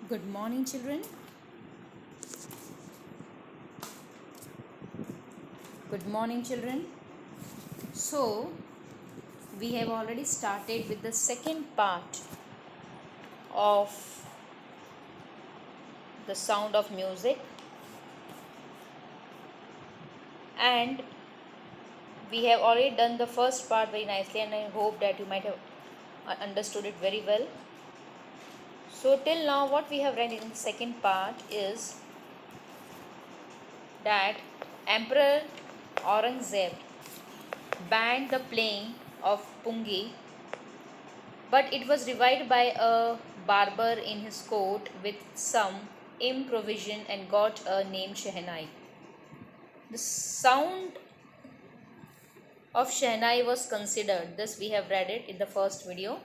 Good morning, children. Good morning, children. So, we have already started with the second part of the sound of music, and we have already done the first part very nicely, and I hope that you might have understood it very well. So, till now, what we have read in the second part is that Emperor Aurangzeb banned the playing of pungi, but it was revived by a barber in his court with some improvisation and got a name Shehnai. The sound of Shehnai was considered, this we have read it in the first video.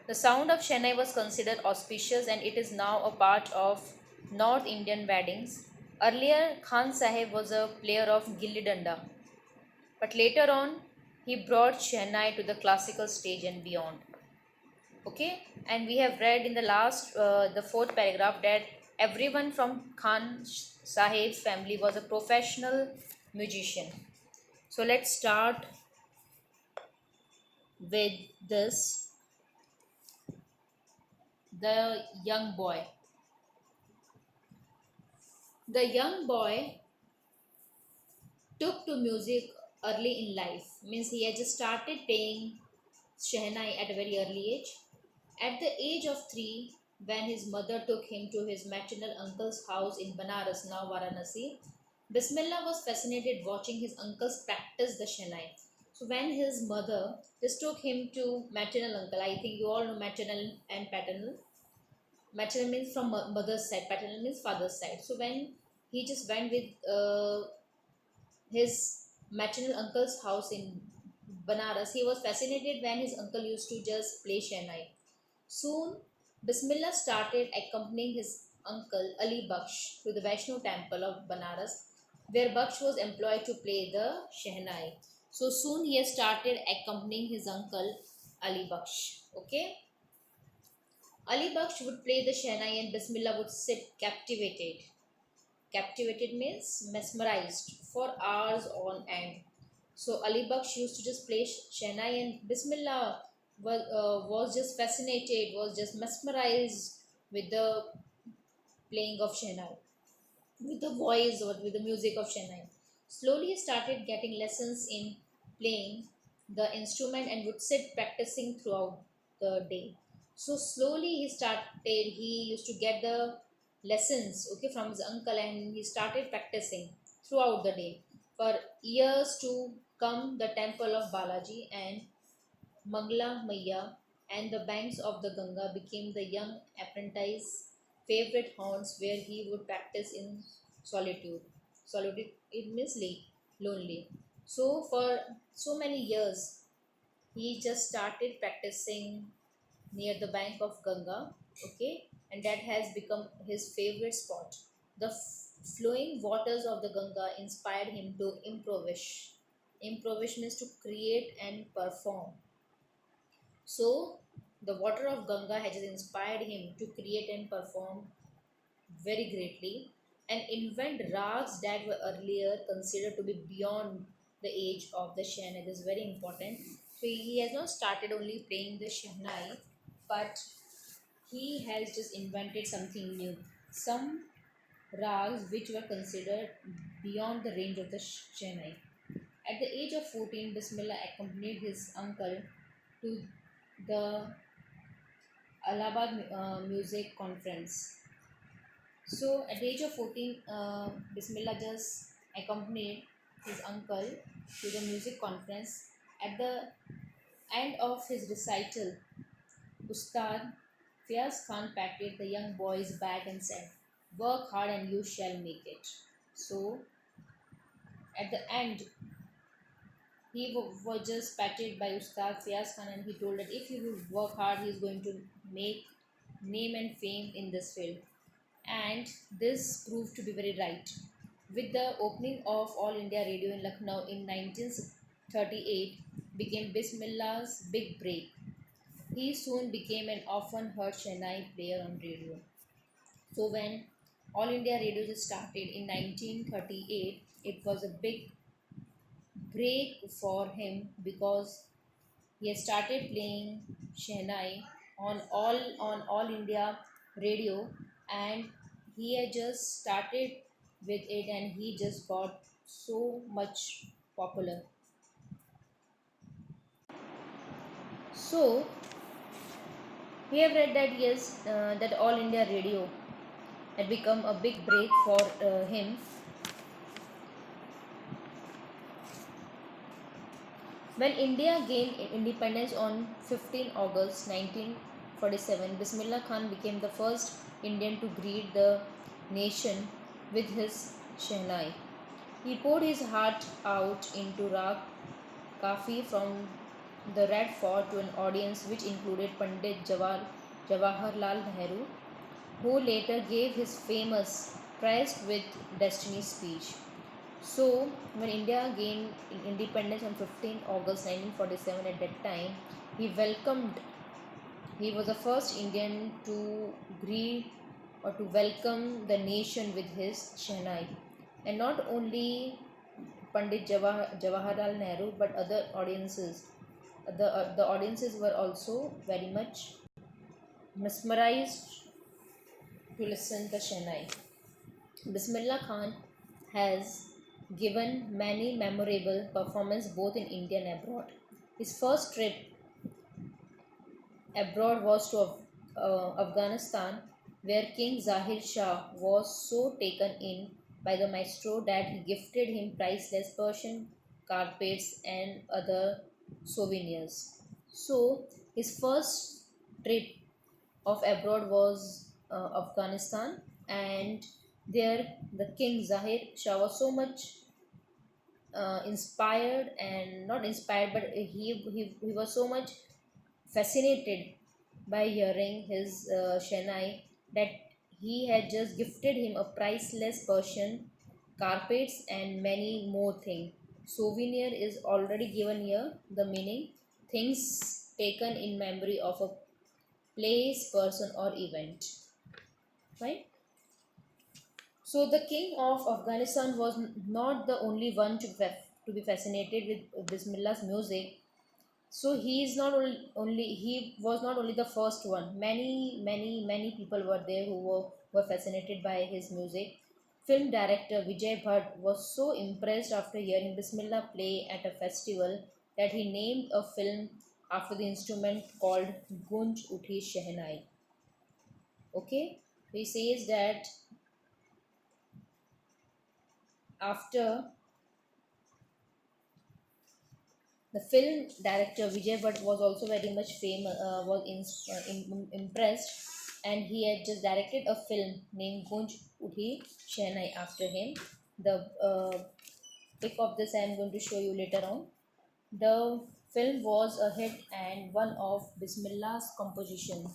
The sound of Shehnai was considered auspicious and it is now a part of North Indian weddings. Earlier, Khan Sahib was a player of Gilli Danda, but later on, he brought Shehnai to the classical stage and beyond. Okay, and we have read in the last the fourth paragraph that everyone from Khan Sahib's family was a professional musician. So let's start with this. The young boy took to music early in life, means he had just started playing shehnai at a very early age. At the age of 3, when his mother took him to his maternal uncle's house in Banaras, now Varanasi, Bismillah was fascinated watching his uncles practice the Shehnai. So when his mother just took him to maternal uncle, I think you all know maternal and paternal. Maternal means from mother's side, paternal means father's side. So when he just went with his maternal uncle's house in Banaras, he was fascinated when his uncle used to just play Shehnai. Soon, Bismillah started accompanying his uncle Ali Baksh to the Vaishno temple of Banaras, where Baksh was employed to play the Shehnai. So soon he has started accompanying his uncle Ali Baksh. Okay, Ali Baksh would play the Shehnai and Bismillah would sit captivated. Captivated means mesmerized for hours on end. So Ali Baksh used to just play Shehnai and Bismillah was just fascinated, was just mesmerized with the playing of Shehnai, with the voice or with the music of Shehnai. Slowly he started getting lessons in playing the instrument and would sit practicing throughout the day. So slowly he used to get the lessons, okay, from his uncle, and he started practicing throughout the day. For years to come, the temple of Balaji and Mangla Maya and the banks of the Ganga became the young apprentice's favorite haunts where he would practice in solitude. Solitude, it means lonely. So for so many years, he just started practicing near the bank of Ganga, okay, and that has become his favorite spot. The flowing waters of the Ganga inspired him to improvise. Improvise means to create and perform. So, the water of Ganga has inspired him to create and perform very greatly and invent rags that were earlier considered to be beyond the age of the Shehnai. This is very important. So, he has not started only playing the Shehnai, but he has just invented something new. Some rags which were considered beyond the range of the Shehnai. At the age of 14, Bismillah accompanied his uncle to the Allahabad Music Conference. So, at the age of 14, Bismillah just accompanied his uncle to the music conference. At the end of his recital, Ustad Fiaz Khan patted the young boy's back and said, "Work hard and you shall make it." So, at the end, was just patted by Ustad Fiaz Khan and he told that if he will work hard, he is going to make name and fame in this field. And this proved to be very right. With the opening of All India Radio in Lucknow in 1938 became Bismillah's big break. He soon became an often heard Shehnai player on radio. So when All India Radio started in 1938, it was a big break for him because he had started playing Shehnai on All India Radio, and he had just started with it, and he just got so much popular. So we have read that yes, that All India Radio had become a big break for him. When India gained independence on 15 August 1947, Bismillah Khan became the first Indian to greet the nation with his Shehnai. He poured his heart out into Rag Kafi from the Red Fort to an audience which included Pandit Jawaharlal Nehru, who later gave his famous Christ with Destiny speech. So, when India gained independence on 15 August 1947, at that time, he welcomed, he was the first Indian to greet or to welcome the nation with his Shehnai. And not only Pandit Jawaharlal Nehru, but other audiences. The audiences were also very much mesmerized to listen the Shehnai. Bismillah Khan has given many memorable performances both in India and abroad. His first trip abroad was to Afghanistan, where King Zahir Shah was so taken in by the maestro that he gifted him priceless Persian carpets and other souvenirs. So, his first trip of abroad was Afghanistan, and there the King Zahir Shah was so much inspired, and not inspired, but he was so much fascinated by hearing his Shehnai that he had just gifted him a priceless Persian carpets and many more things. Souvenir is already given here, the meaning things taken in memory of a place, person, or event. Right? So the king of Afghanistan was not the only one to be fascinated with Bismillah's music. So he is not only he was not only the first one. Many people were there who were fascinated by his music. Film director Vijay Bhatt was so impressed after hearing Bismillah play at a festival that he named a film after the instrument called Gunj Uthi Shehnai. Okay, he says that after the film director Vijay Bhatt was also very much famous, impressed, and he had just directed a film named Gunj Uthi Shehnai after him. The pic of this I am going to show you later on. The film was a hit and one of Bismillah's compositions.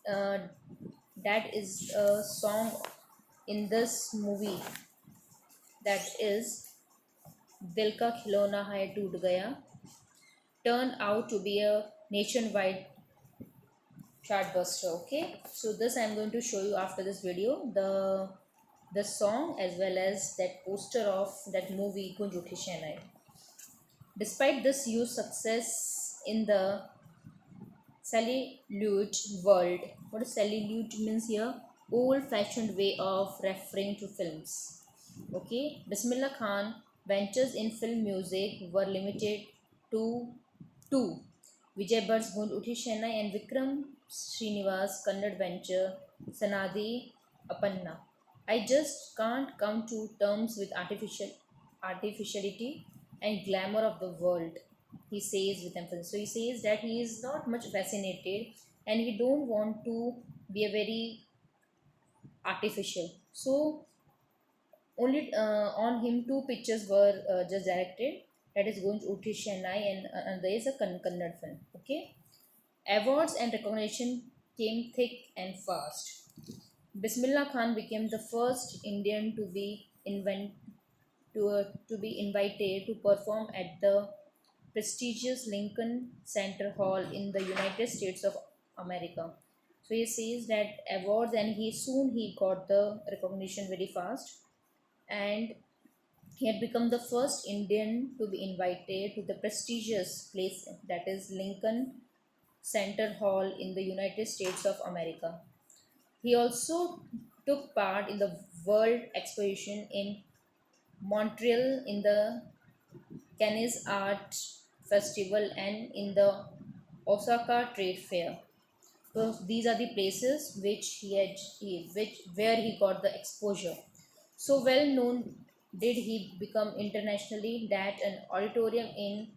Uh, that is a song in this movie, that is Dil Ka Khilona Hai Toot Gaya, turned out to be a nationwide chartbuster. Okay, so this I'm going to show you after this video, the song as well as that poster of that movie Gunj Uthi Shehnai. Despite this huge success in the salute world, what is salute means here? Old fashioned way of referring to films. Okay, Bismillah Khan ventures in film music were limited to two: Vijay Bhatt's Gund Uthi Shehnai and Vikram Srinivas' Kannada venture Sanadi Apanna. I just can't come to terms with artificiality and glamour of the world, he says with emphasis. So he says that he is not much fascinated and he don't want to be a very artificial. So only on him two pictures were just directed, that is Gunj Uthi Shehnai and there is a Kannada film. Okay, awards and recognition came thick and fast. Bismillah Khan became the first Indian to be invited to perform at the prestigious Lincoln Center Hall in the United States of America. So he says that awards, and he got the recognition very fast, and he had become the first Indian to be invited to the prestigious place, that is Lincoln Center Hall in the United States of America. He also took part in the World Exposition in Montreal, in the Cannes Art Festival, and in the Osaka Trade Fair. So these are the places which where he got the exposure. So well known did he become internationally that an auditorium in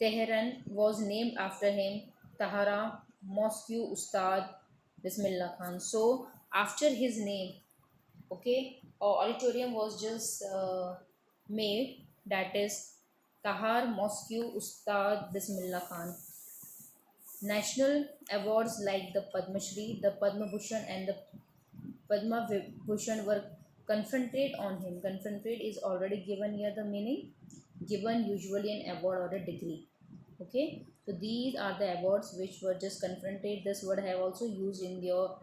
Tehran was named after him, Tahara Mosque Ustad Bismillah Khan. So after his name, okay, a auditorium was just made, that is Tahar Mosque Ustad Bismillah Khan. National awards like the Padma Shri, the Padma Bhushan, and the Padma Bhushan were conferred on him. Conferred is already given here the meaning, given usually an award or a degree. Okay, so these are the awards which were just confronted. This word I have also used in your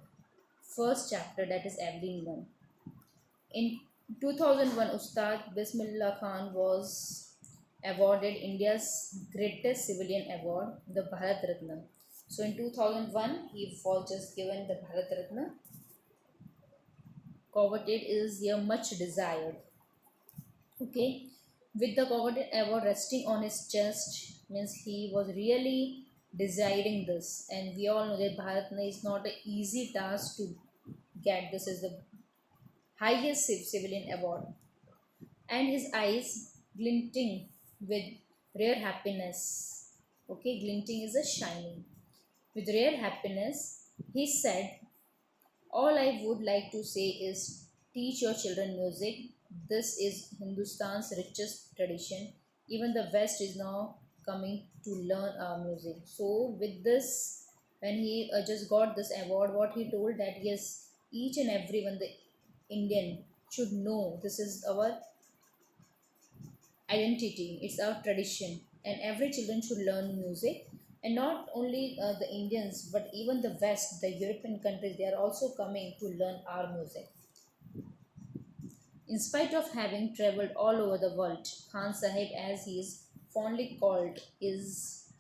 first chapter, that is everyone. In 2001, Ustad Bismillah Khan was awarded India's greatest civilian award, the Bharat Ratna. So in 2001, he was just given the Bharat Ratna. Coveted is here much desired. Okay, with the coveted award resting on his chest means he was really desiring this, and we all know that Bharat Ratna is not an easy task to get. This is the highest civilian award, and his eyes glinting with rare happiness. Okay, glinting is a shining. With rare happiness, he said, all I would like to say is teach your children music. This is Hindustan's richest tradition. Even the West is now coming to learn our music. So, with this, when he just got this award, what he told that yes, each and everyone, the Indian, should know this is our identity, it's our tradition, and every children should learn music. And not only the Indians, but even the West, the European countries, they are also coming to learn our music. In spite of having traveled all over the world, Khan Sahib, as he is fondly called, is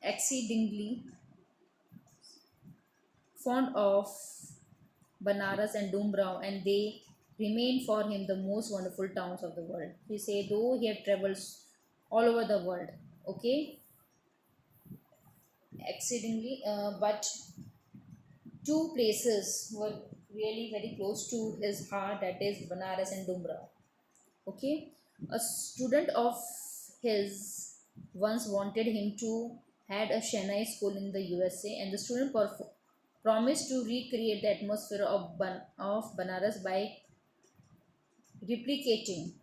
exceedingly fond of Banaras and Dumbrao, and they remain for him the most wonderful towns of the world. He say though he had traveled all over the world, okay, exceedingly, but two places were really very close to his heart, that is Banaras and Dumbrao. Okay, a student of his once wanted him to had a Shehnai school in the USA, and the student promised to recreate the atmosphere of Banaras replicating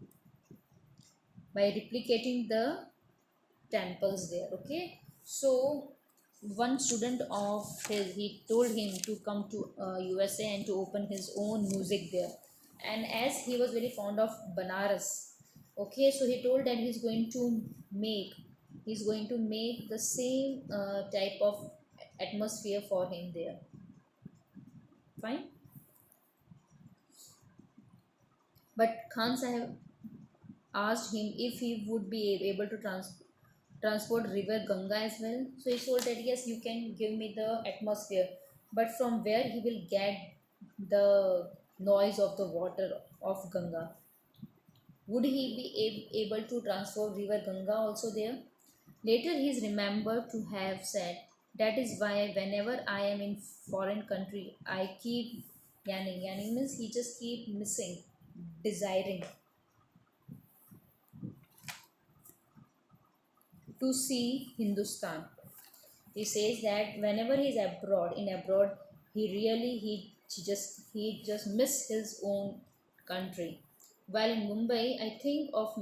replicating the temples there. Okay, so one student of his, he told him to come to USA and to open his own music there. And as he was very fond of Banaras, okay, so he told that make he's going to make the same type of atmosphere for him there. Fine. But Khan Sahib asked him if he would be able to transport river Ganga as well. So he told that yes, you can give me the atmosphere, but from where he will get the noise of the water of Ganga? Would he be able to transport river Ganga also there? Later he is remembered to have said, that is why whenever I am in foreign country, I keep yanning. Yanning means he just keep missing, desiring to see Hindustan. He says that whenever he's abroad, he just miss his own country. While in Mumbai, I think of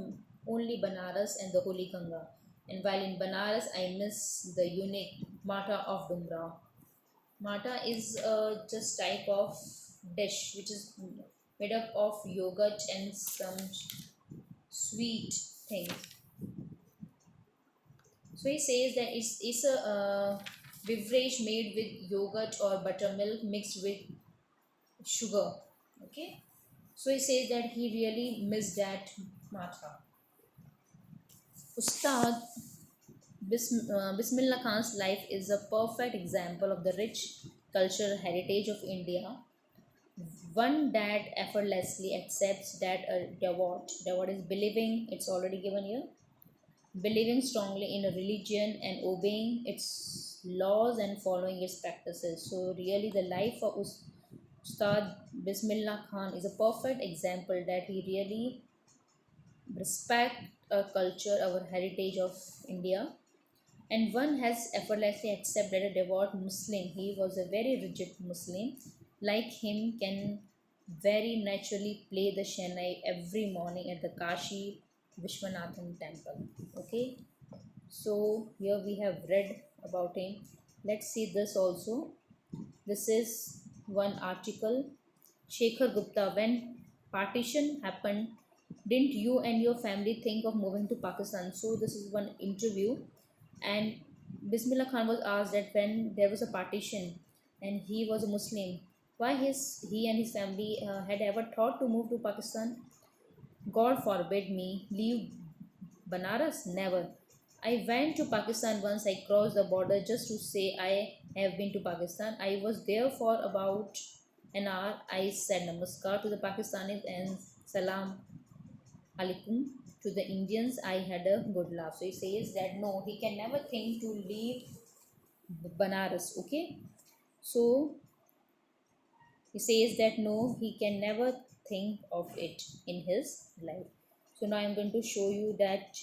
only Banaras and the Holy Ganga, and while in Banaras, I miss the unique Mata of Dumrao. Mata is just type of dish which is made up of yogurt and some sweet things. So he says that it's a beverage made with yogurt or buttermilk mixed with sugar. Okay. So he says that he really missed that matha. Ustad Bismillah Khan's life is a perfect example of the rich cultural heritage of India. One that effortlessly accepts that a devote is believing, it's already given here, believing strongly in a religion and obeying its laws and following its practices. So, really, the life of Ustad Bismillah Khan is a perfect example that he really respect a culture, our heritage of India, and one has effortlessly accepted a devout Muslim. He was a very rigid Muslim. Like him, can very naturally play the Shanai every morning at the Kashi Vishwanathan temple. Okay, so here we have read about him. Let's see this also. This is one article. Shekhar Gupta, when partition happened, didn't you and your family think of moving to Pakistan? So this is one interview, and Bismillah Khan was asked that when there was a partition and he was a Muslim, why he and his family had ever thought to move to Pakistan. God forbid me leave Banaras, never. I went to Pakistan once. I crossed the border just to say I have been to Pakistan. I was there for about an hour. I said namaskar to the Pakistanis and salam alaikum to the Indians. I had a good laugh. So he says that no, he can never think to leave Banaras. Okay, so he says that no, he can never think of it in his life. So now I'm going to show you that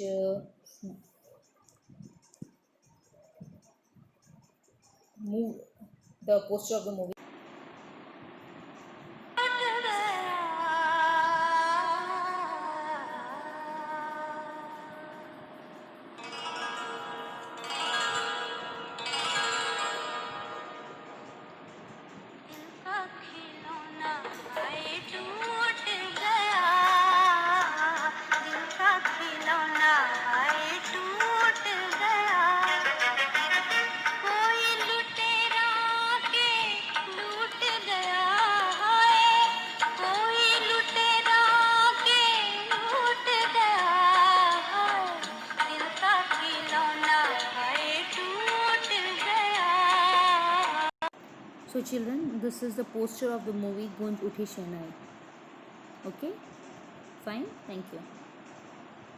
move the poster of the movie. So children, this is the poster of the movie Gunj Uthi Shehnai. Okay, fine, thank you.